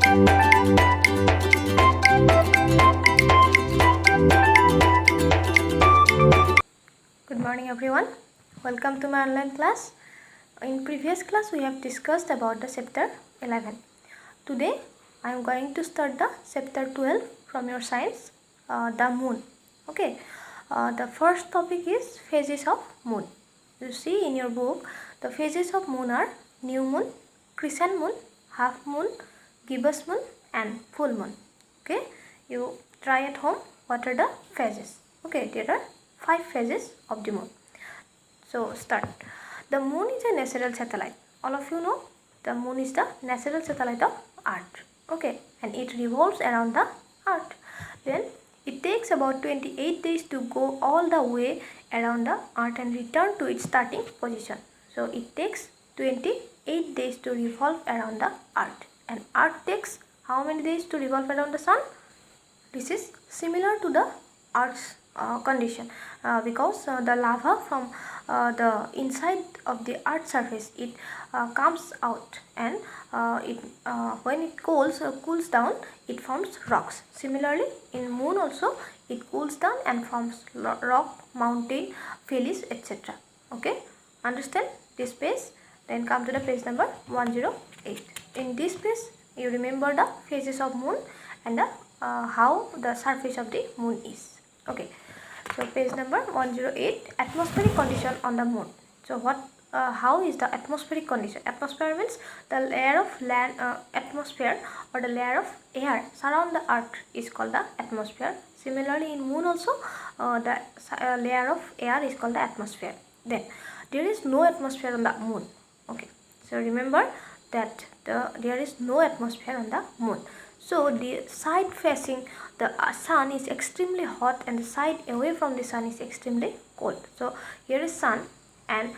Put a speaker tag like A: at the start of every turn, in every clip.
A: Good morning everyone. Welcome to my online class. In previous class we have discussed about the chapter 11. Today I am going to start the chapter 12 from your science, the moon. Okay. The first topic is phases of moon. You see in your book the phases of moon are new moon, crescent moon, half moon, gibbous moon and full moon. Okay. You try at home what are the phases. Okay. There are 5 phases of the moon. So start. The moon is a natural satellite. All of you know the moon is the natural satellite of Earth. Okay, and it revolves around the Earth. Then it takes about 28 days to go all the way around the Earth and return to its starting position. So it takes 28 days to revolve around the Earth. And Earth takes how many days to revolve around the Sun? This is similar to the Earth's condition because the lava from the inside of the Earth's surface, it comes out and when it cools down, it forms rocks. Similarly, in moon also it cools down and forms rock, mountain, valleys, etc. Okay, understand this page? Then come to the page number 108. In this page, you remember the phases of moon and the how the surface of the moon is. Okay, so page number 108, atmospheric condition on the moon. So how is the atmospheric condition? Atmosphere means the layer of land, atmosphere or the layer of air surround the earth is called the atmosphere. Similarly, in moon also the layer of air is called the atmosphere. Then there is no atmosphere on the moon. Okay, so remember that there is no atmosphere on the moon. So the side facing the sun is extremely hot and the side away from the sun is extremely cold. So here is sun and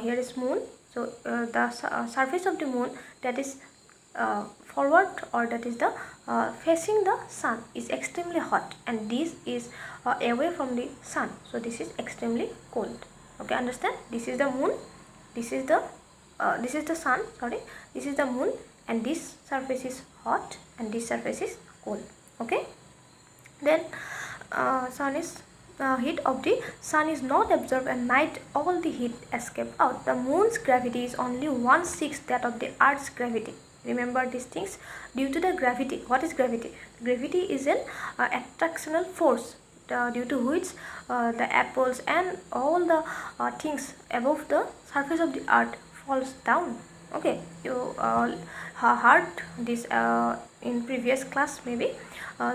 A: here is moon. So the surface of the moon, that is forward, or that is the facing the sun, is extremely hot, and this is away from the sun. So this is extremely cold. Okay, understand? This is the moon. This is the sun. Sorry, this is the moon, and this surface is hot and this surface is cold. Okay, then sun is heat of the sun is not absorbed at night, all the heat escape out. The moon's gravity is only 1/6 that of the earth's gravity. Remember these things. Due to the gravity, what is gravity? Gravity is an attractional force due to which the apples and all the things above the surface of the earth falls down. Okay, you heard this in previous class maybe.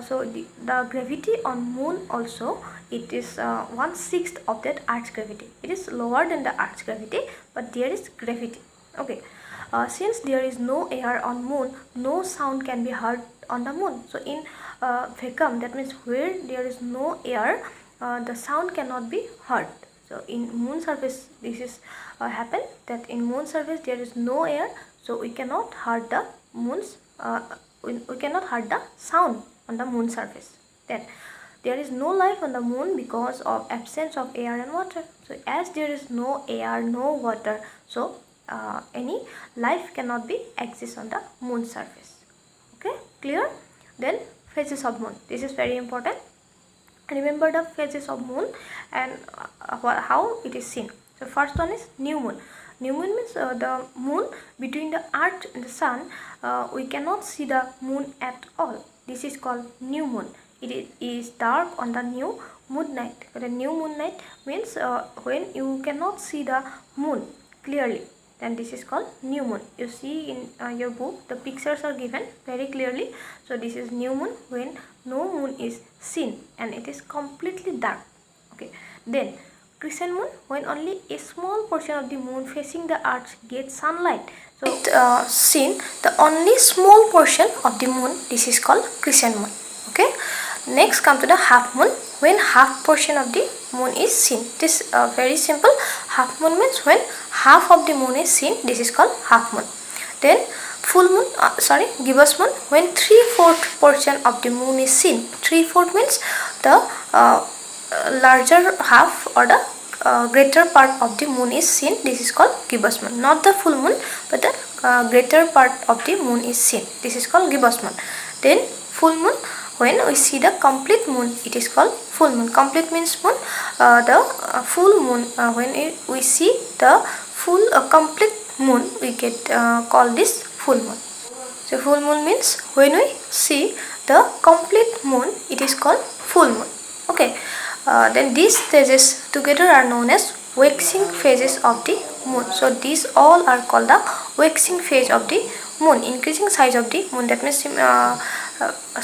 A: So the gravity on moon also, it is 1/6 of that earth's gravity. It is lower than the earth's gravity, but there is gravity. Okay, since there is no air on moon, no sound can be heard on the moon. So in vacuum, that means where there is no air, the sound cannot be heard. So in moon surface, this is happen that in moon surface there is no air, so we cannot heard the moon's we cannot heard the sound on the moon surface. Then there is no life on the moon because of absence of air and water. So as there is no air, no water, so any life cannot be exist on the moon surface. Okay, clear? Then phases of moon. This is very important. Remember the phases of moon and how it is seen. So first one is new moon. New moon means the moon between the earth and the sun. We cannot see the moon at all. This is called new moon. It is dark on the new moon night. The new moon night means when you cannot see the moon clearly, then this is called new moon. You see in your book the pictures are given very clearly. So this is new moon when no moon is seen and it is completely dark. Okay, then crescent moon, when only a small portion of the moon facing the earth gets sunlight. So seen the only small portion of the moon, this is called crescent moon. Okay, next come to the half moon, when half portion of the moon is seen. This very simple. Half moon means when half of the moon is seen, this is called half moon. Then full moon, gibbous moon, when 3/4 portion of the moon is seen. 3/4 means the larger half or the greater part of the moon is seen. This is called gibbous moon. Not the full moon, but the greater part of the moon is seen. This is called gibbous moon. Then full moon, when we see the complete moon, it is called full moon. Complete means moon. The full moon, when we see the full complete moon, we get call this full moon. So full moon means when we see the complete moon, it is called full moon. Okay. Then these stages together are known as waxing phases of the moon. So these all are called the waxing phase of the moon. Increasing size of the moon, that means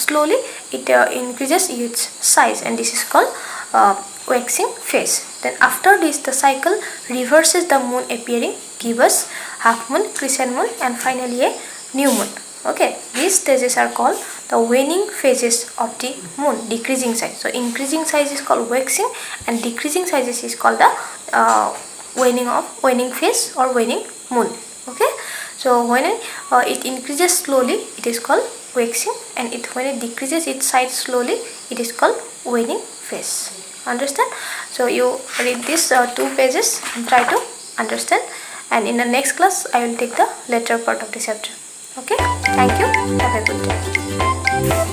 A: slowly it increases its size, and this is called waxing phase. Then after this, the cycle reverses, the moon appearing gibbous, half moon, crescent moon, and finally a new moon. Okay, these stages are called the waning phases of the moon. Decreasing size. So increasing size is called waxing, and decreasing sizes is called the waning phase or waning moon. Okay, so when it increases slowly, it is called waxing, and when it decreases its size slowly, it is called waning phase. Understand? So you read these two pages and try to understand, and in the next class I will take the later part of the chapter. Okay, thank you. Have a good day.